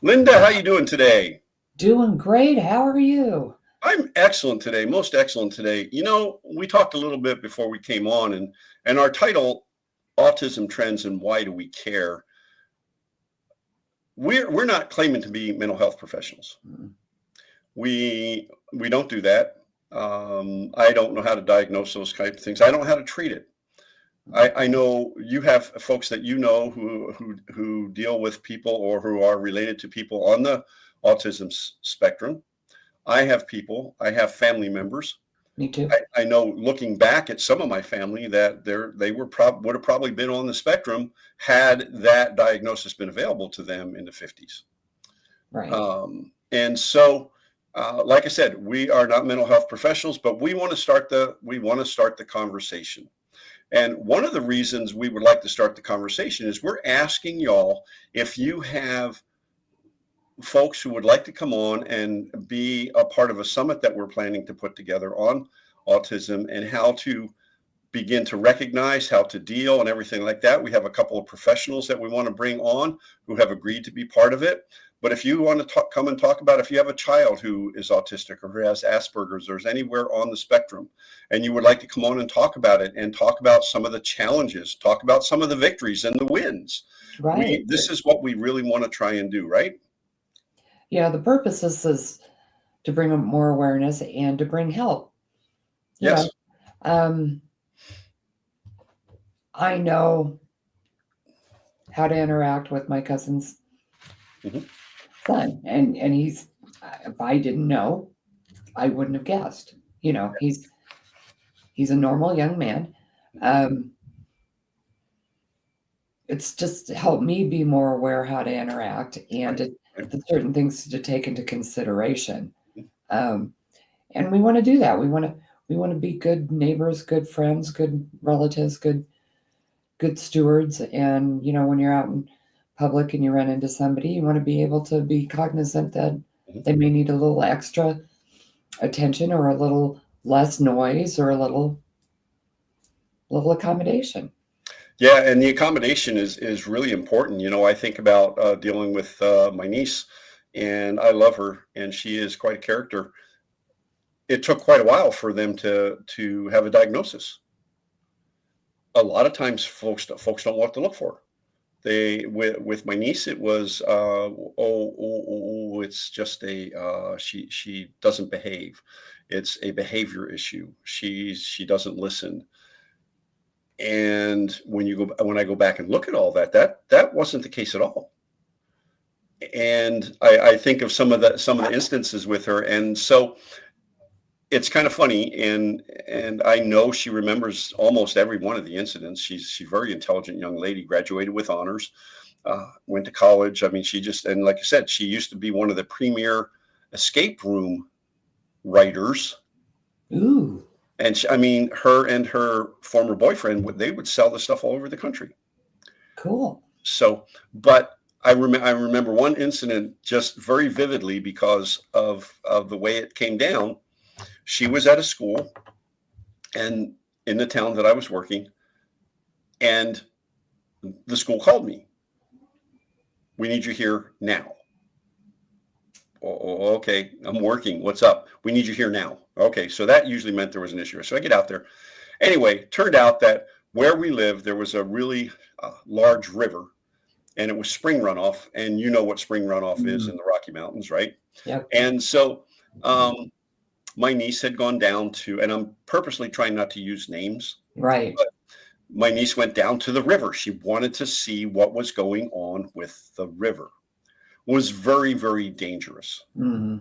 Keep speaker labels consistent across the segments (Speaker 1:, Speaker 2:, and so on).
Speaker 1: Linda, how you doing today?
Speaker 2: Doing great. How are you?
Speaker 1: I'm excellent today, most excellent today. We talked a little bit before we came on, and our title, Autism Trends and Why Do We Care? We're not claiming to be mental health professionals.
Speaker 2: Mm.
Speaker 1: We don't do that. I don't know how to diagnose those type of things. I don't know how to treat it. I know you have folks that you know who deal with people or who are related to people on the autism spectrum. I have family members.
Speaker 2: Me too.
Speaker 1: I know looking back at some of my family that they would have probably been on the spectrum had that diagnosis been available to them in the 50s.
Speaker 2: Right.
Speaker 1: And so, like I said, we are not mental health professionals, but we want to start the conversation. And one of the reasons we would like to start the conversation is we're asking y'all if you have folks who would like to come on and be a part of a summit that we're planning to put together on autism and how to begin to recognize, how to deal, and everything like that. We have a couple of professionals that we want to bring on who have agreed to be part of it. But if you want to come and talk about if you have a child who is autistic or who has Asperger's or is anywhere on the spectrum, and you would like to come on and talk about it and talk about some of the challenges, talk about some of the victories and the wins.
Speaker 2: Right.
Speaker 1: This is what we really want to try and do, right?
Speaker 2: Yeah, the purpose is to bring more awareness and to bring help. You
Speaker 1: Yes.
Speaker 2: know, um, I know how to interact with my cousin's
Speaker 1: Mhm.
Speaker 2: son, and he's. If I didn't know, I wouldn't have guessed. He's a normal young man. Um, it's just helped me be more aware how to interact and
Speaker 1: Right.
Speaker 2: the certain things to take into consideration.
Speaker 1: Right.
Speaker 2: Um, and we want to do that. We want to be good neighbors, good friends, good relatives, good stewards. And when you're out in public and you run into somebody, you want to be able to be cognizant that
Speaker 1: Mhm.
Speaker 2: they may need a little extra attention or a little less noise or a little accommodation.
Speaker 1: Yeah, and the accommodation is really important. I think about dealing with my niece, and I love her, and she is quite a character. It took quite a while for them to have a diagnosis. A lot of times, folks don't know what to look for. They with my niece, it was it's just a she doesn't behave. It's a behavior issue. She doesn't listen. And when I go back and look at all that wasn't the case at all. And I think of some of the instances with her, and so it's kind of funny. And I know she remembers almost every one of the incidents. She's a very intelligent young lady, graduated with honors, went to college. I mean, and like I said, she used to be one of the premier escape room writers.
Speaker 2: Ooh,
Speaker 1: And I mean, her and her former boyfriend, they would sell the stuff all over the country.
Speaker 2: cool.
Speaker 1: So, but I remember one incident just very vividly because of the way it came down. She was at a school and in the town that I was working, and the school called me. We need you here now. Oh, okay, I'm working. What's up? We need you here now. Okay, so that usually meant there was an issue. So I get out there. Anyway, turned out that where we live, there was a really large river, and it was spring runoff. And you know what spring runoff is
Speaker 2: Mm,
Speaker 1: in the Rocky Mountains, right?
Speaker 2: yep.
Speaker 1: And so my niece had gone down to, and I'm purposely trying not to use names,
Speaker 2: Right.
Speaker 1: but my niece went down to the river. She wanted to see what was going on with the river. It was very, very dangerous.
Speaker 2: Hmm.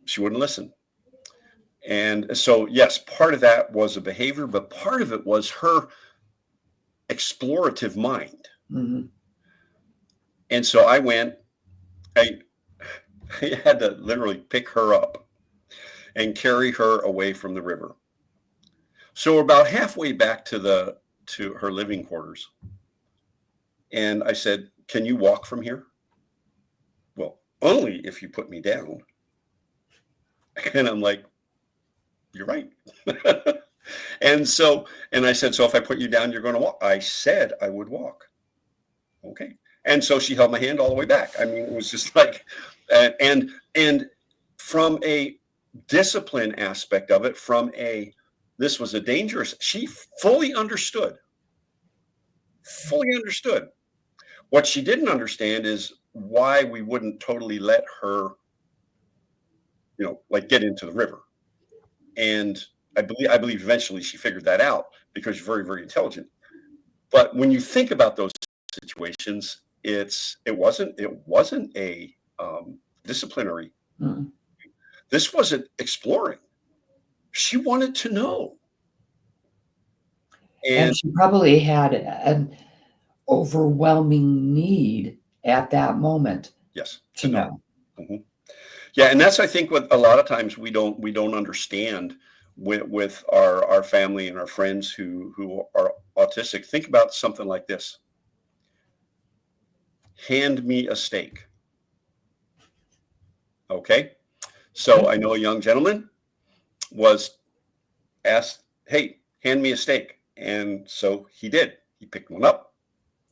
Speaker 1: She wouldn't listen. And so, yes, part of that was a behavior, but part of it was her explorative mind.
Speaker 2: Hmm.
Speaker 1: And so I, I had to literally pick her up and carry her away from the river. So we're about halfway back to her living quarters. And I said, "Can you walk from here?" "Well, only if you put me down." And I'm like, "You're right." And I said, "So if I put you down, you're going to walk?" I said I would walk. Okay. And so she held my hand all the way back. I mean, it was just like, and from a discipline aspect of it, this was a dangerous, she fully understood. What she didn't understand is why we wouldn't totally let her, like get into the river. And I believe eventually she figured that out because she's very, very intelligent. But when you think about those situations, it wasn't a disciplinary.
Speaker 2: Mm.
Speaker 1: This wasn't exploring. She wanted to know. And
Speaker 2: And she probably had an overwhelming need at that moment
Speaker 1: yes, to
Speaker 2: to
Speaker 1: know.
Speaker 2: know.
Speaker 1: Mhm. Yeah, and that's, I think, what a lot of times we don't understand with our family and our friends who are autistic. Think about something like this. Hand me a steak. Okay. So I know a young gentleman was asked, "Hey, hand me a steak." And so he did. He picked one up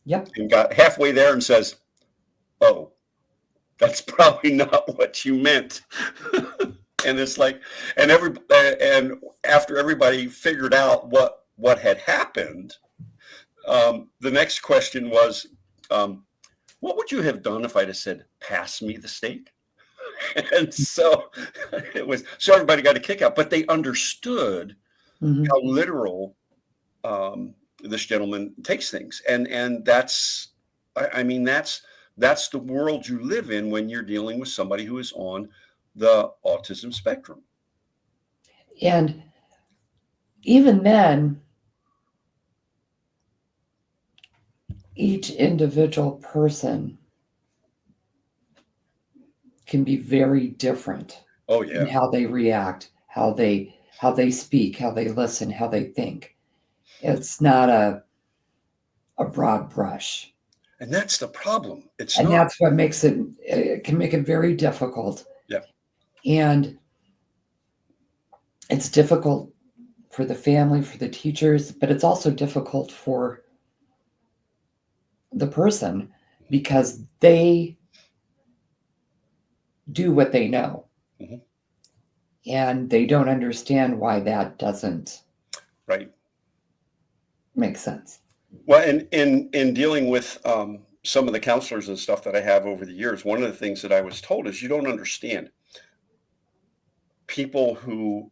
Speaker 2: Yep.
Speaker 1: and got halfway there and says, "Oh, that's probably not what you meant." And it's like, and after everybody figured out what had happened, the next question was, "What would you have done if I'd have said, 'Pass me the steak'?" And so everybody got a kick out, but they understood
Speaker 2: Mhm.
Speaker 1: how literal this gentleman takes things, and I mean that's the world you live in when you're dealing with somebody who is on the autism spectrum.
Speaker 2: And even then, each individual person can be very different
Speaker 1: Oh
Speaker 2: in
Speaker 1: yeah,
Speaker 2: how they react, how they speak, how they listen, how they think. It's not a broad brush.
Speaker 1: and that's the problem. It's
Speaker 2: And
Speaker 1: not.
Speaker 2: that's what makes it can make it very difficult.
Speaker 1: Yeah,
Speaker 2: And it's difficult for the family, for the teachers, but it's also difficult for the person because they do what they know
Speaker 1: hmm,
Speaker 2: and they don't understand why that doesn't
Speaker 1: right.
Speaker 2: make sense.
Speaker 1: Well, in dealing with some of the counselors and stuff that I have over the years, one of the things that I was told is you don't understand people who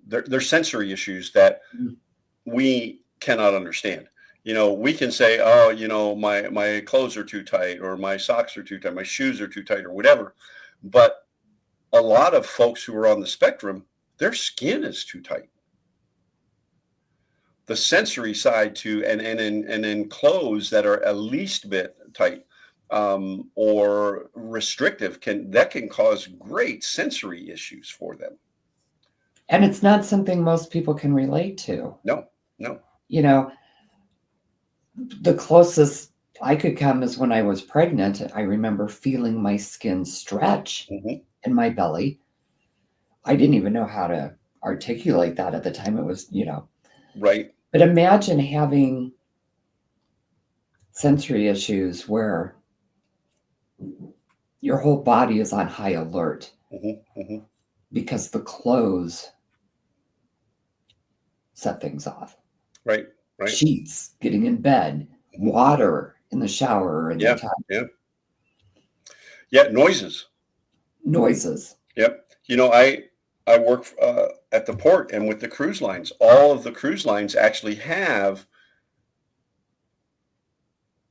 Speaker 1: their sensory issues that
Speaker 2: Mm.
Speaker 1: we cannot understand. We can say, "Oh, my clothes are too tight, or my socks are too tight, my shoes are too tight, or whatever." But a lot of folks who are on the spectrum, their skin is too tight. The sensory side to and in clothes that are at least bit tight or restrictive can cause great sensory issues for them.
Speaker 2: And it's not something most people can relate to.
Speaker 1: No, no.
Speaker 2: You know, the closest I could come is when I was pregnant. I remember feeling my skin stretch
Speaker 1: Hmm.
Speaker 2: in my belly. I didn't even know how to articulate that at the time. It was.
Speaker 1: Right.
Speaker 2: But imagine having sensory issues where your whole body is on high alert
Speaker 1: Hmm. Hmm.
Speaker 2: because the clothes set things off.
Speaker 1: Right. Right.
Speaker 2: Sheets, getting in bed,
Speaker 1: Hmm.
Speaker 2: water in the shower or in the
Speaker 1: Yeah.
Speaker 2: tub,
Speaker 1: Yeah. Yeah. Noises.
Speaker 2: noises.
Speaker 1: Yep. I work at the port and with the cruise lines. All of the cruise lines actually have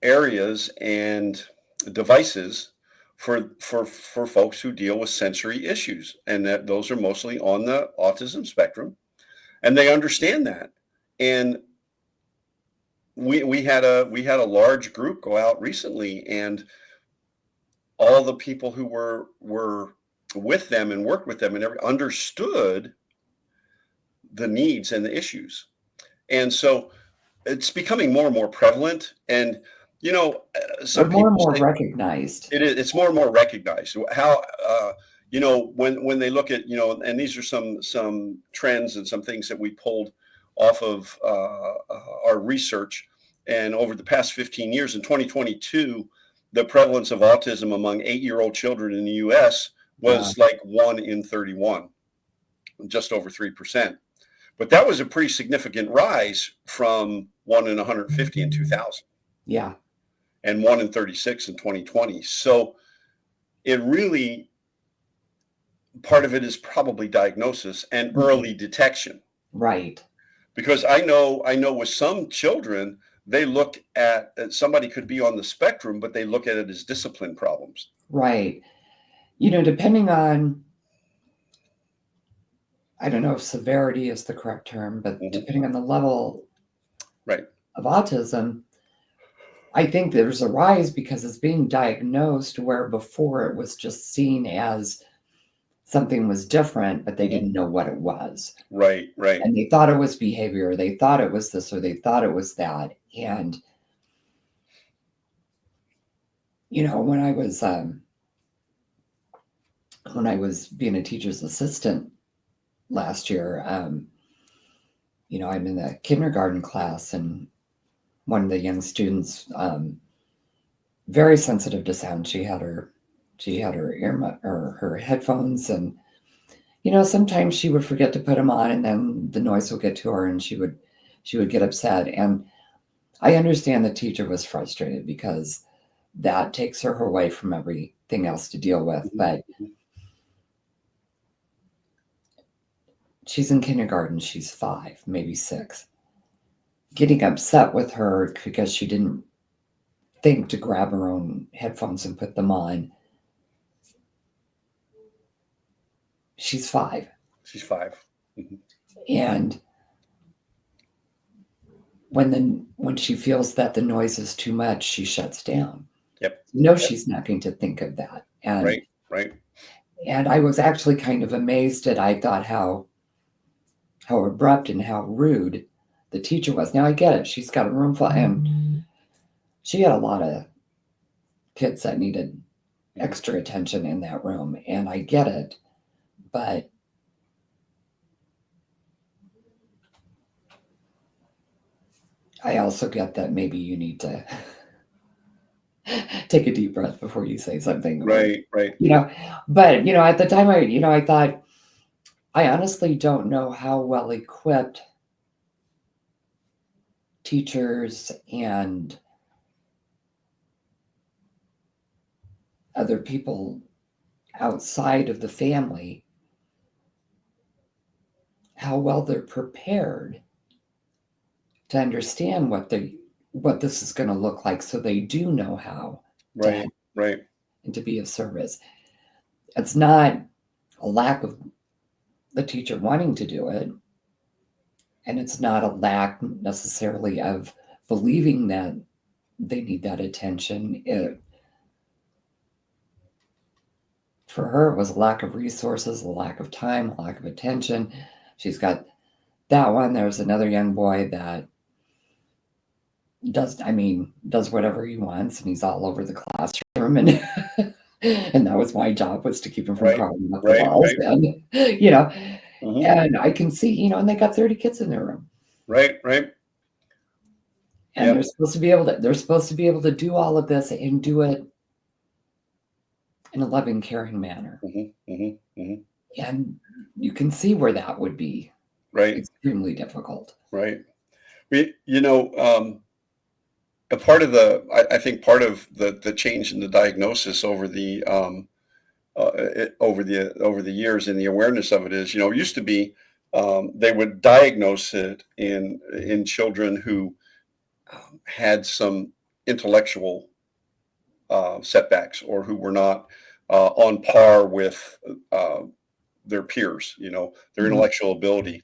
Speaker 1: areas and devices for folks who deal with sensory issues, and that those are mostly on the autism spectrum, and they understand that. And we had a large group go out recently, and all the people who were with them and worked with them and understood the needs and the issues. And so it's becoming more and more prevalent. And
Speaker 2: Or
Speaker 1: some
Speaker 2: more and
Speaker 1: people
Speaker 2: more
Speaker 1: say
Speaker 2: recognized.
Speaker 1: it's more and more recognized. How when they look at, and these are some trends and some things that we pulled off of our research. And over the past 15 years, in 2022, the prevalence of autism among 8-year-old children in the US
Speaker 2: Yeah.
Speaker 1: was like 1 in 31, just over 3%. But that was a pretty significant rise from 1 in 150 in 2000
Speaker 2: Yeah.
Speaker 1: and 1 in 36 in 2020. So it really, part of it is probably diagnosis and early detection.
Speaker 2: Right.
Speaker 1: Because I know with some children, they look at somebody could be on the spectrum, but they look at it as discipline problems.
Speaker 2: Right. Depending on, I don't know if severity is the correct term, but
Speaker 1: Mhm.
Speaker 2: depending on the level
Speaker 1: Right.
Speaker 2: of autism, I think there's a rise because it's being diagnosed where before it was just seen as something was different, but they
Speaker 1: Mhm.
Speaker 2: didn't know what it was.
Speaker 1: Right, right.
Speaker 2: And they thought it was behavior, they thought it was this, or they thought it was that. And, when I was being a teacher's assistant last year, I'm in the kindergarten class, and one of the young students, very sensitive to sound. She had her or her headphones, and sometimes she would forget to put them on, and then the noise would get to her, and she would get upset. And I understand the teacher was frustrated because that takes her away from everything else to deal with.
Speaker 1: Mhm,
Speaker 2: But
Speaker 1: mhm.
Speaker 2: she's in kindergarten. She's 5, maybe 6. Getting upset with her because she didn't think to grab her own headphones and put them on. She's 5.
Speaker 1: She's 5. Mhm.
Speaker 2: And when she feels that the noise is too much, she shuts down.
Speaker 1: Yep,
Speaker 2: No,
Speaker 1: yep.
Speaker 2: she's not going to think of that. And
Speaker 1: Right, right.
Speaker 2: and I was actually kind of amazed at, I thought, how abrupt and how rude the teacher was. Now I get it. She's got a room full, and she had a lot of kids that needed
Speaker 1: Mhm.
Speaker 2: extra attention in that room, and I get it. But I also get that maybe you need to take a deep breath before you say something, or
Speaker 1: Right, right.
Speaker 2: you know but at the time, I thought, I honestly don't know how well equipped teachers and other people outside of the family, how well they're prepared to understand what this is going to look like, so they do know how to help
Speaker 1: Right, right.
Speaker 2: and to be of service. It's not a lack of the teacher wanting to do it, and it's not a lack necessarily of believing that they need that attention. For her, it was a lack of resources, a lack of time, a lack of attention. She's got that one. There's another young boy that does whatever he wants, and he's all over the classroom, and and that was my job, was to keep him from
Speaker 1: Right,
Speaker 2: crawling up the
Speaker 1: right,
Speaker 2: walls,
Speaker 1: right.
Speaker 2: and you know
Speaker 1: Mhm.
Speaker 2: and I can see, and they got 30 kids in their room,
Speaker 1: Right, right.
Speaker 2: and
Speaker 1: Yep.
Speaker 2: they're supposed to be able to do all of this and do it in a loving, caring manner.
Speaker 1: Mhm, mhm, mhm.
Speaker 2: And you can see where that would be
Speaker 1: Right,
Speaker 2: extremely difficult.
Speaker 1: right. A part of I think part of the change in the diagnosis over the years and the awareness of it is, it used to be, they would diagnose it in children who had some intellectual setbacks, or who were not on par with uh, their peers, their
Speaker 2: Mhm.
Speaker 1: intellectual ability.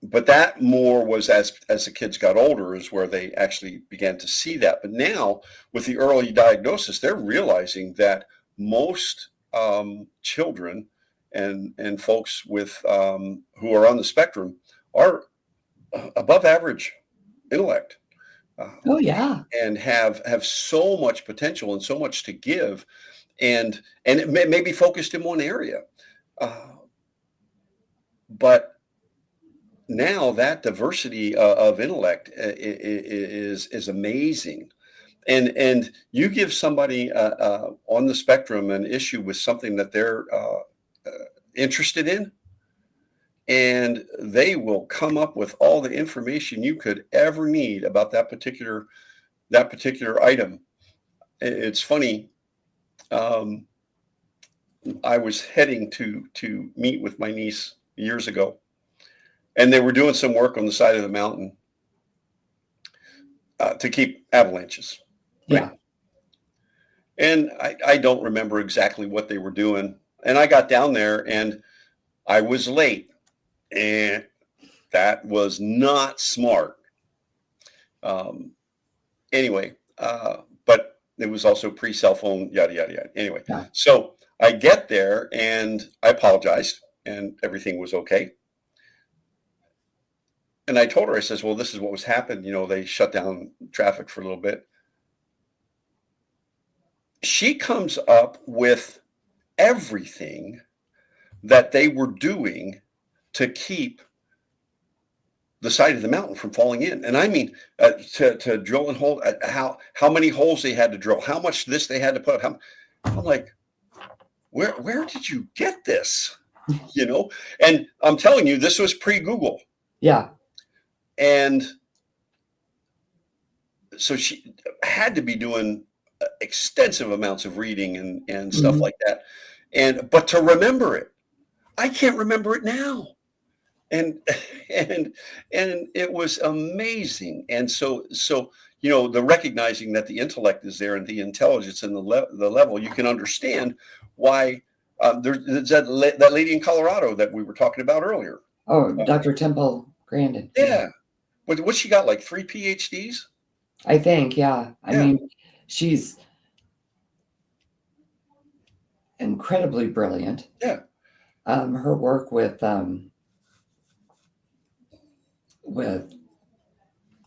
Speaker 1: But that more was as the kids got older, is where they actually began to see that. But now, with the early diagnosis, they're realizing that most children and folks with who are on the spectrum are above average intellect,
Speaker 2: Oh, yeah.
Speaker 1: and have so much potential and so much to give, and it may be focused in one area, uh, but now that diversity of intellect is amazing. And you give somebody on the spectrum an issue with something that they're interested in, and they will come up with all the information you could ever need about that particular item. It's funny. Um, I was heading to meet with my niece years ago, and they were doing some work on the side of the mountain to keep avalanches, right?
Speaker 2: Yeah.
Speaker 1: And I don't remember exactly what they were doing. And I got down there and I was late, and that was not smart. Um, anyway, but it was also pre-cell phone, yada yada yada. Anyway,
Speaker 2: Yeah.
Speaker 1: so I get there and I apologized, and everything was okay. And I told her, I says, well, this is what was happened. They shut down traffic for a little bit. She comes up with everything that they were doing to keep the side of the mountain from falling in. And I mean, to drill and hole, how many holes they had to drill, how much this they had to put. I'm like, where did you get this? And I'm telling you, this was pre-Google.
Speaker 2: Yeah.
Speaker 1: And so she had to be doing extensive amounts of reading and stuff
Speaker 2: Mhm.
Speaker 1: like that. But to remember it, I can't remember it now. And and and it was amazing. And so the recognizing that the intellect is there and the intelligence and the level, you can understand why there's that lady in Colorado that we were talking about earlier.
Speaker 2: Oh, Dr. Temple Grandin. Yeah.
Speaker 1: Yeah. What she got, like 3 PhDs?
Speaker 2: I think, yeah. I
Speaker 1: Yeah.
Speaker 2: mean, she's incredibly brilliant.
Speaker 1: Yeah.
Speaker 2: Her work with,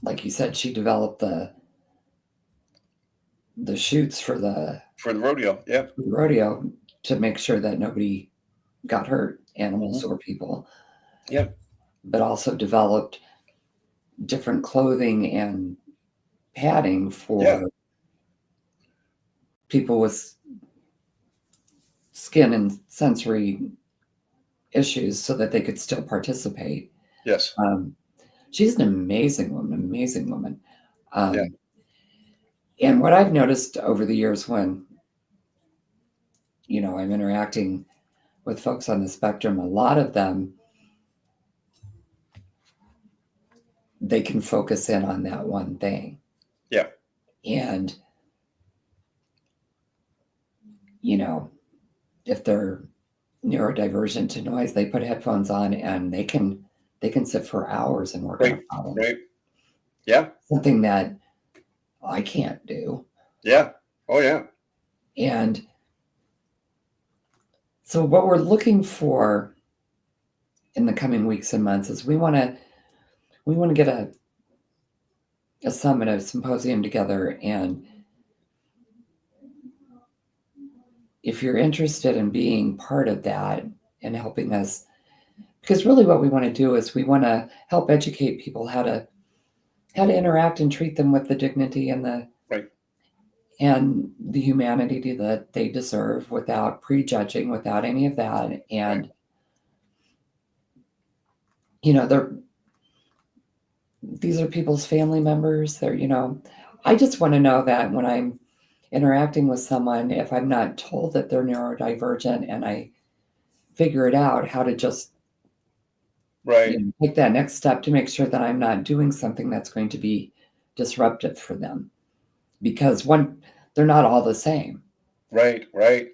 Speaker 2: like you said, she developed the chutes for the
Speaker 1: For the rodeo. Yeah.
Speaker 2: rodeo to make sure that nobody got hurt, animals
Speaker 1: Mhm.
Speaker 2: or people,
Speaker 1: Yeah.
Speaker 2: but also developed different clothing and padding
Speaker 1: Yeah.
Speaker 2: for people with skin and sensory issues so that they could still participate.
Speaker 1: Yes.
Speaker 2: Um, she's an amazing woman, amazing woman.
Speaker 1: Yeah.
Speaker 2: Um, and what I've noticed over the years when, I'm interacting with folks on the spectrum, a lot of them, they can focus in on that one thing.
Speaker 1: Yeah.
Speaker 2: And, if they're neurodivergent to noise, they put headphones on and they can sit for hours and work on a
Speaker 1: Right.
Speaker 2: problem.
Speaker 1: Right. Yeah.
Speaker 2: Something that I can't do.
Speaker 1: Yeah. Oh yeah.
Speaker 2: And so what we're looking for in the coming weeks and months is we want to get a summit, a symposium together. And if you're interested in being part of that and helping us, because really what we want to do is we want to help educate people how to interact and treat them with the dignity and the
Speaker 1: Right.
Speaker 2: humanity that they deserve without prejudging, without any of that.
Speaker 1: Right.
Speaker 2: And these are people's family members. I just want to know that when I'm interacting with someone, if I'm not told that they're neurodivergent and I figure it out, how to just
Speaker 1: Right.
Speaker 2: take that next step to make sure that I'm not doing something that's going to be disruptive for them. Because they're not all the same.
Speaker 1: Right. Right.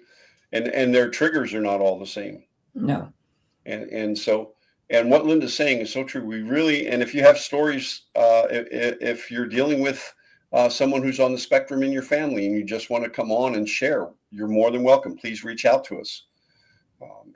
Speaker 1: And their triggers are not all the same.
Speaker 2: No.
Speaker 1: And what Linda's saying is so true. We really, and if you have stories, if you're dealing with someone who's on the spectrum in your family and you just want to come on and share, you're more than welcome. Please reach out to us.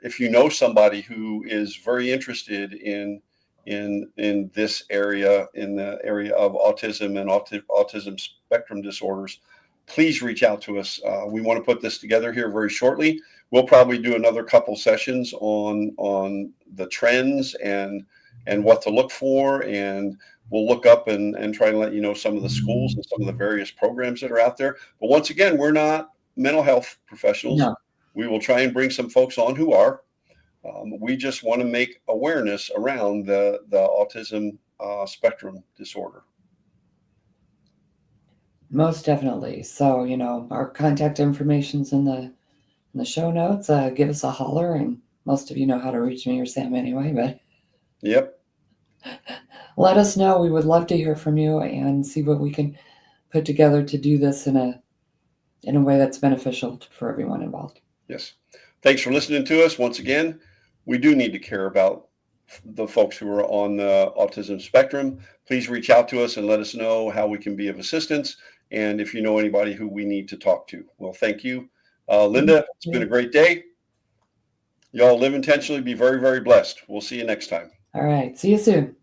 Speaker 1: If you know somebody who is very interested in this area, in the area of autism and autism spectrum disorders, please reach out to us. We want to put this together here very shortly. We'll probably do another couple sessions on the trends and what to look for and we'll look up and try and let you know some of the schools and some of the various programs that are out there. But once again, we're not mental health professionals.
Speaker 2: No.
Speaker 1: We will try and bring some folks on who are. We just want to make awareness around the autism spectrum disorder.
Speaker 2: Most definitely. So, our contact information's in the show notes. Give us a holler, and most of you know how to reach me or Sam anyway, but
Speaker 1: Yep.
Speaker 2: let us know. We would love to hear from you and see what we can put together to do this in a way that's beneficial for everyone involved.
Speaker 1: Yes. Thanks for listening to us. Once again, we do need to care about the folks who are on the autism spectrum. Please reach out to us and let us know how we can be of assistance. And if you know anybody who we need to talk to. Well, thank you. Linda, it's been a great day. Y'all live intentionally, be very, very blessed. We'll see you next time.
Speaker 2: All right. See you soon.